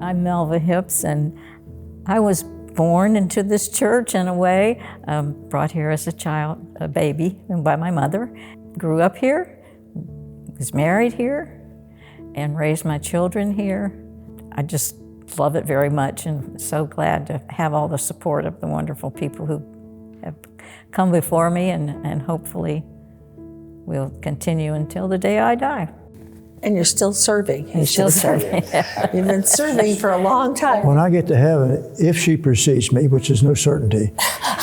I'm Melva Hips, and I was born into this church in a way, brought here as a child, a baby, by my mother. Grew up here, was married here, and raised my children here. I just love it very much and so glad to have all the support of the wonderful people who have come before me and hopefully will continue until the day I die. And you're still serving. I'm still serving. You've been serving for a long time. When I get to heaven, if she precedes me, which is no certainty,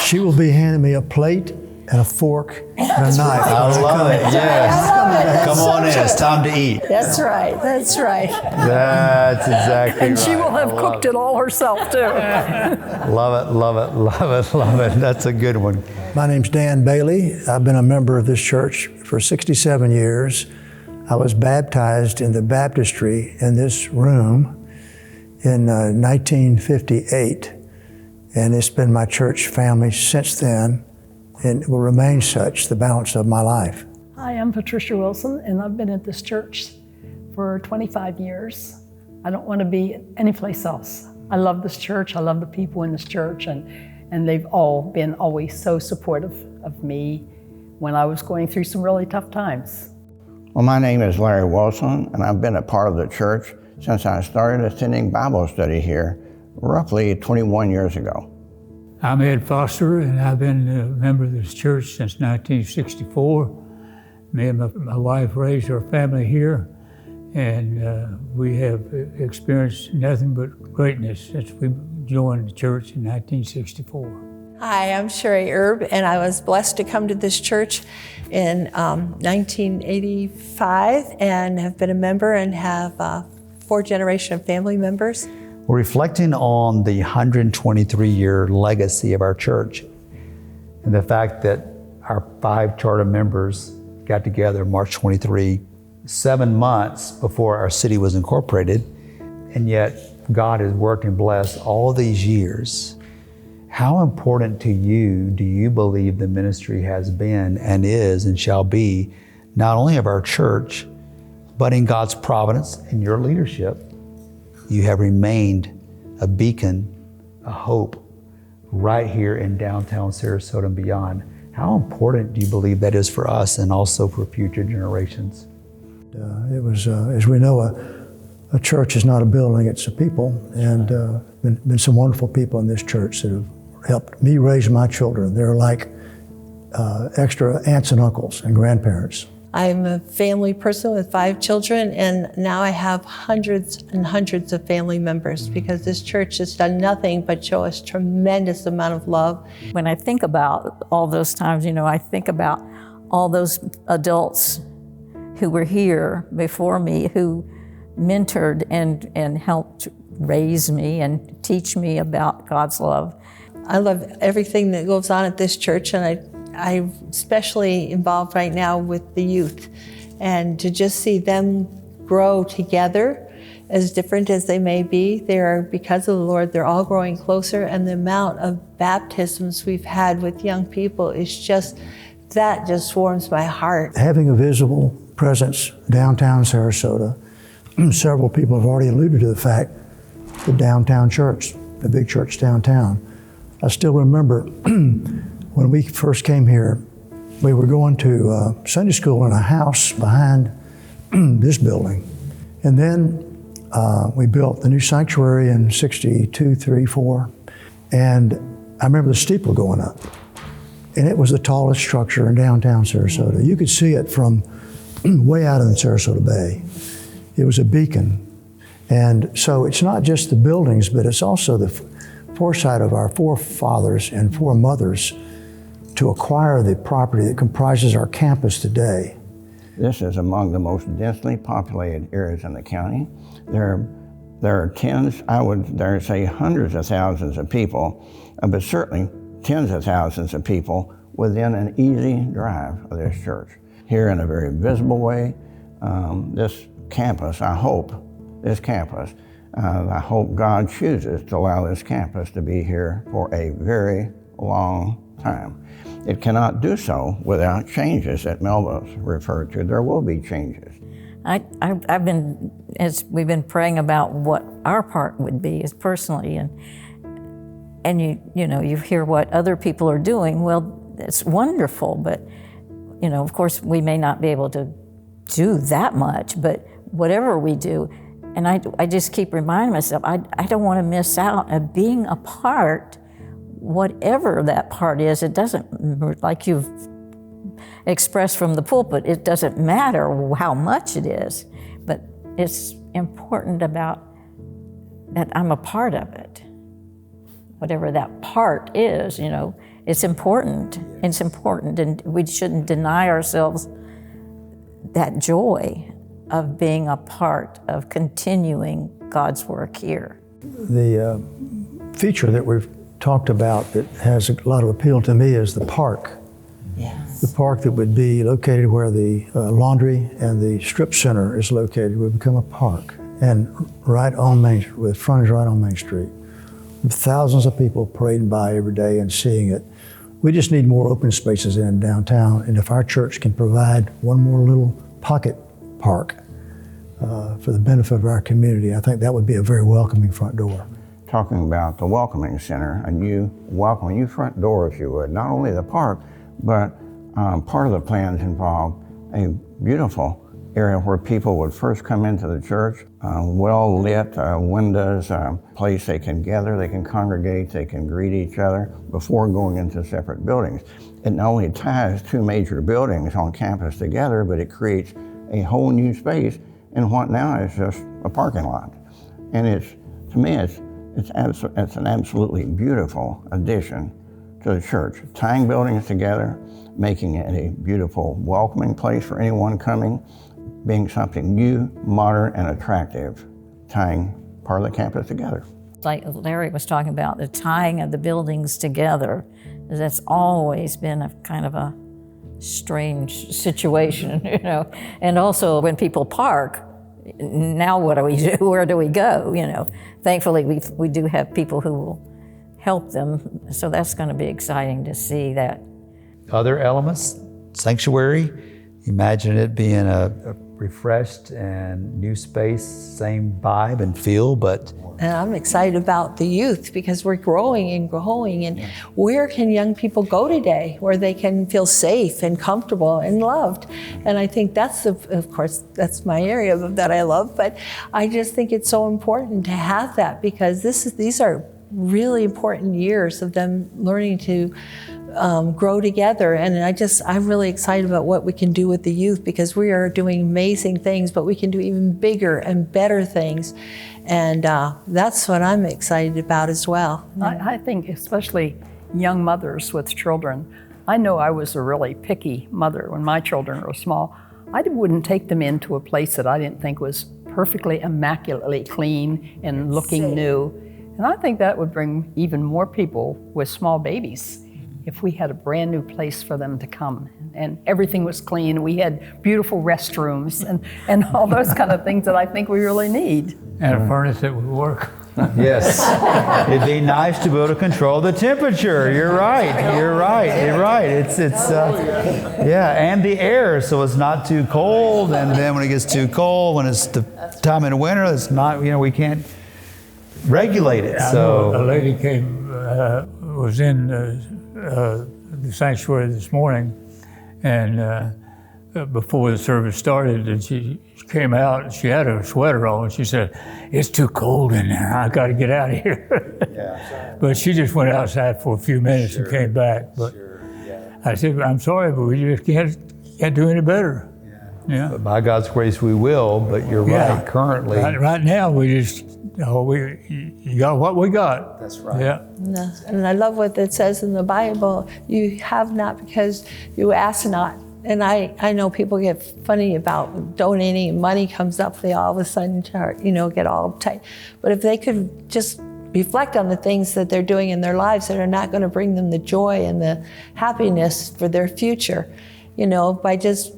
she will be handing me a plate and a fork and a knife. I love it, yes. Come on in, it's time to eat. That's right, that's right. That's exactly And right. she will have cooked it all herself, too. Love it, love it, love it, love it. That's a good one. My name's Dan Bailey. I've been a member of this church for 67 years. I was baptized in the baptistry in this room in 1958, and it's been my church family since then, and will remain such the balance of my life. Hi, I'm Patricia Wilson, and I've been at this church for 25 years. I don't want to be anyplace else. I love this church, I love the people in this church, and they've all been always so supportive of me when I was going through some really tough times. Well, my name is Larry Wilson, and I've been a part of the church since I started attending Bible study here roughly 21 years ago. I'm Ed Foster, and I've been a member of this church since 1964. Me and my wife raised our family here, and we have experienced nothing but greatness since we joined the church in 1964. Hi, I'm Sherry Erb, and I was blessed to come to this church in 1985 and have been a member and have 4-generation family members. We're reflecting on the 123-year legacy of our church and the fact that our 5 charter members got together March 23, 7 months before our city was incorporated, and yet God has worked and blessed all these years. How important to you do you believe the ministry has been and is and shall be, not only of our church, but in God's providence and your leadership? You have remained a beacon, a hope, right here in downtown Sarasota and beyond. How important do you believe that is for us and also for future generations? It was, as we know, a church is not a building, it's a people, and been some wonderful people in this church that have helped me raise my children. They're like extra aunts and uncles and grandparents. I'm a family person with 5 children, and now I have hundreds and hundreds of family members because this church has done nothing but show us tremendous amount of love. When I think about all those times, I think about all those adults who were here before me, who mentored and helped raise me and teach me about God's love. I love everything that goes on at this church, and I'm especially involved right now with the youth. And to just see them grow together, as different as they may be, they are, because of the Lord, they're all growing closer, and the amount of baptisms we've had with young people is that just warms my heart. Having a visible presence downtown Sarasota, several people have already alluded to the fact, the downtown church, the big church downtown. I still remember when we first came here, we were going to Sunday school in a house behind this building. And then we built the new sanctuary in 62, 3, 4. And I remember the steeple going up. And it was the tallest structure in downtown Sarasota. You could see it from way out in Sarasota Bay. It was a beacon. And so it's not just the buildings, but it's also the foresight of our forefathers and foremothers to acquire the property that comprises our campus today. This is among the most densely populated areas in the county. There are tens, I would dare say hundreds of thousands of people, but certainly tens of thousands of people within an easy drive of this church. Here in a very visible way, this campus, I hope God chooses to allow this campus to be here for a very long time. It cannot do so without changes that Melva's referred to. There will be changes. I've been, as we've been praying about what our part would be as personally, and you know, you hear what other people are doing. Well, it's wonderful, but you know, of course, we may not be able to do that much, but whatever we do, and I just keep reminding myself, I don't want to miss out of being a part, whatever that part is. It doesn't, like you've expressed from the pulpit, it doesn't matter how much it is, but it's important about that I'm a part of it. Whatever that part is, you know, it's important. It's important, and we shouldn't deny ourselves that joy of being a part of continuing God's work here. The feature that we've talked about that has a lot of appeal to me is the park. Yes. The park that would be located where the laundry and the strip center is located would become a park, and right on Main Street, with frontage right on Main Street. With thousands of people parading by every day and seeing it. We just need more open spaces in downtown, and if our church can provide one more little pocket park for the benefit of our community, I think that would be a very welcoming front door. Talking about the welcoming center, a new welcoming front door, if you would. Not only the park, but part of the plans involve a beautiful area where people would first come into the church, well lit windows, place they can gather, they can congregate, they can greet each other before going into separate buildings. It not only ties two major buildings on campus together, but it creates a whole new space in what now is just a parking lot. And to me, it's an absolutely beautiful addition to the church, tying buildings together, making it a beautiful, welcoming place for anyone coming, being something new, modern, and attractive, tying part of the campus together. Like Larry was talking about, the tying of the buildings together, that's always been a kind of a strange situation, you know. And also when people park, now what do we do? Where do we go, you know? Thankfully, we do have people who will help them, so that's going to be exciting to see that. Other elements, sanctuary, imagine it being a refreshed and new space, same vibe and feel, but... And I'm excited about the youth because we're growing and growing. And where can young people go today where they can feel safe and comfortable and loved? And I think that's, of course, that's my area that I love, but I just think it's so important to have that because these are really important years of them learning to grow together. And I'm really excited about what we can do with the youth because we are doing amazing things, but we can do even bigger and better things. And that's what I'm excited about as well. I think especially young mothers with children. I know I was a really picky mother when my children were small. I wouldn't take them into a place that I didn't think was perfectly immaculately clean and looking new. And I think that would bring even more people with small babies if we had a brand new place for them to come and everything was clean. We had beautiful restrooms and all those kind of things that I think we really need. And a furnace that would work. Yes, it'd be nice to be able to control the temperature. You're right. It's and the air, so it's not too cold. And then when it gets too cold, when it's the time in the winter, it's not. We can't regulate it. So a lady was in the sanctuary this morning, and before the service started, and she came out and she had her sweater on and she said, "It's too cold in there, I got to get out of here." But she just went outside for a few minutes and came back. But I said, "I'm sorry, but we just can't do any better." Yeah. But by God's grace we will, but you're right, currently. Right now we just, you got what we got. That's right. Yeah. And I love what it says in the Bible, you have not because you ask not. And I know people get funny about donating and money comes up, they all of a sudden get all uptight. But if they could just reflect on the things that they're doing in their lives that are not going to bring them the joy and the happiness for their future, by just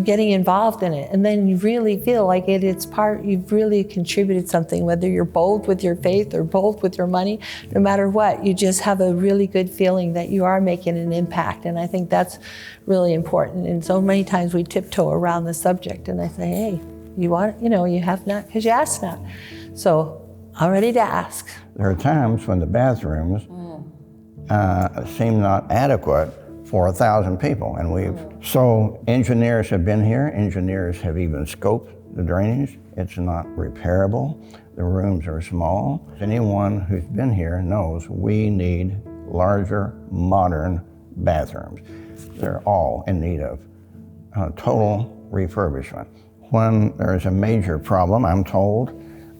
getting involved in it. And then you really feel like you've really contributed something, whether you're bold with your faith or bold with your money, no matter what, you just have a really good feeling that you are making an impact. And I think that's really important. And so many times we tiptoe around the subject and I say, hey, You want, you have not because you ask not. So I'm ready to ask. There are times when the bathrooms seem not adequate for 1,000 people, and so engineers have been here, engineers have even scoped the drainage. It's not repairable. The rooms are small. Anyone who's been here knows we need larger, modern bathrooms. They're all in need of total refurbishment. When there's a major problem, I'm told,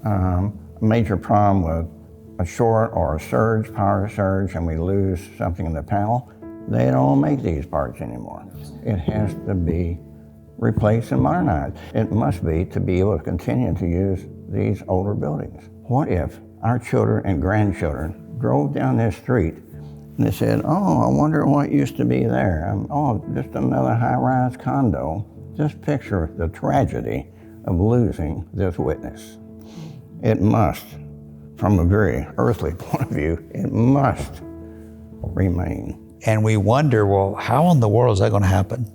a major problem with a short or a surge, power surge, and we lose something in the panel, they don't make these parts anymore. It has to be replaced and modernized. It must be to be able to continue to use these older buildings. What if our children and grandchildren drove down this street and they said, oh, I wonder what used to be there. Oh, just another high-rise condo. Just picture the tragedy of losing this witness. It must, from a very earthly point of view, it must remain. And we wonder, well, how in the world is that going to happen?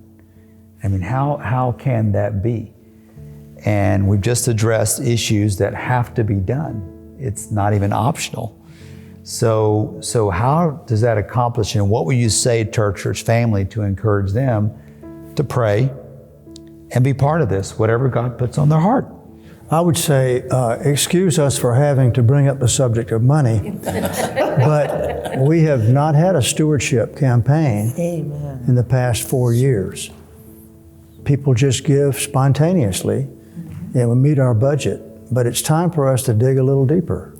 I mean, how can that be? And we've just addressed issues that have to be done. It's not even optional. So how does that accomplish, and what will you say to our church family to encourage them to pray and be part of this, whatever God puts on their heart? I would say, excuse us for having to bring up the subject of money, but we have not had a stewardship campaign in the past 4 years. People just give spontaneously, and we meet our budget, but it's time for us to dig a little deeper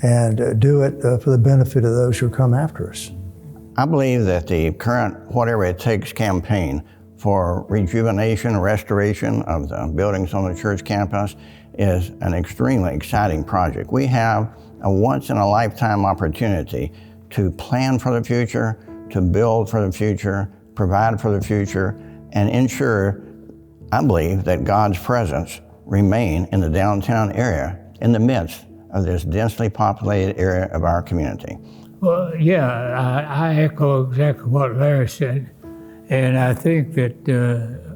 and do it for the benefit of those who come after us. I believe that the current Whatever It Takes campaign for rejuvenation, restoration of the buildings on the church campus is an extremely exciting project. We have a once-in-a-lifetime opportunity to plan for the future, to build for the future, provide for the future, and ensure, I believe, that God's presence remain in the downtown area in the midst of this densely populated area of our community. Well, yeah, I echo exactly what Larry said. And I think that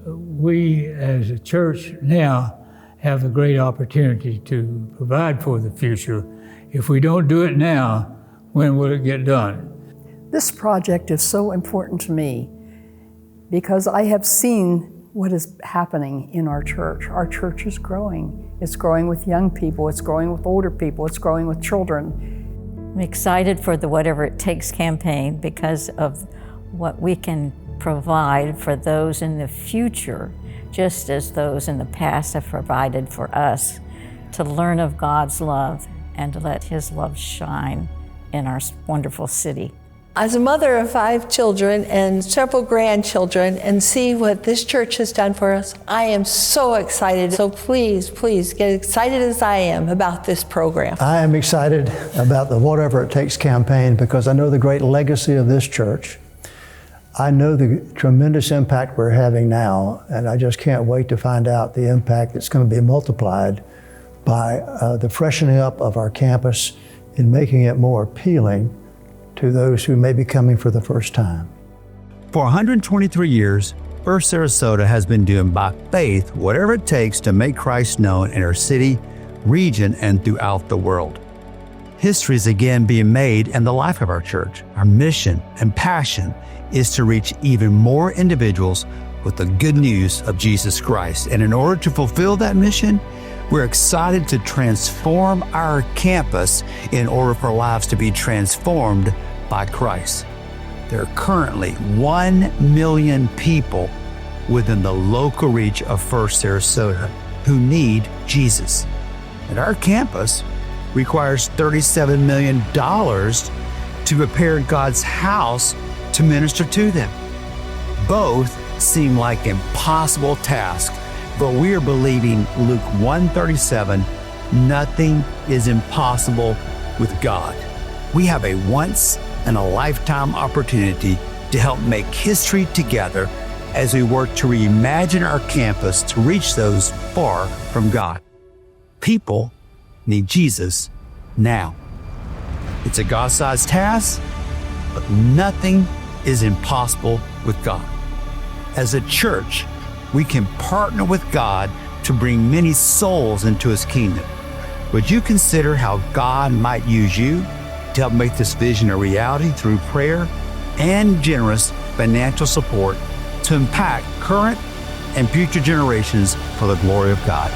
we as a church now have a great opportunity to provide for the future. If we don't do it now, when will it get done? This project is so important to me because I have seen what is happening in our church. Our church is growing. It's growing with young people, it's growing with older people, it's growing with children. I'm excited for the Whatever It Takes campaign because of what we can provide for those in the future, just as those in the past have provided for us, to learn of God's love and to let His love shine in our wonderful city. As a mother of 5 children and several grandchildren, and see what this church has done for us, I am so excited. So please, please get excited as I am about this program. I am excited about the Whatever It Takes campaign because I know the great legacy of this church. I know the tremendous impact we're having now, and I just can't wait to find out the impact that's going to be multiplied by the freshening up of our campus and making it more appealing to those who may be coming for the first time. For 123 years, First Sarasota has been doing by faith whatever it takes to make Christ known in our city, region, and throughout the world. History is again being made in the life of our church. Our mission and passion is to reach even more individuals with the good news of Jesus Christ. And in order to fulfill that mission, we're excited to transform our campus in order for lives to be transformed by Christ. There are currently 1 million people within the local reach of First Sarasota who need Jesus. And our campus requires $37 million to prepare God's house to minister to them. Both seem like impossible tasks, but we are believing Luke 1:37, nothing is impossible with God. We have a once-in-a-lifetime opportunity to help make history together as we work to reimagine our campus to reach those far from God. People need Jesus now. It's a God-sized task, but nothing is impossible with God. As a church, we can partner with God to bring many souls into his kingdom. Would you consider how God might use you to help make this vision a reality through prayer and generous financial support to impact current and future generations for the glory of God?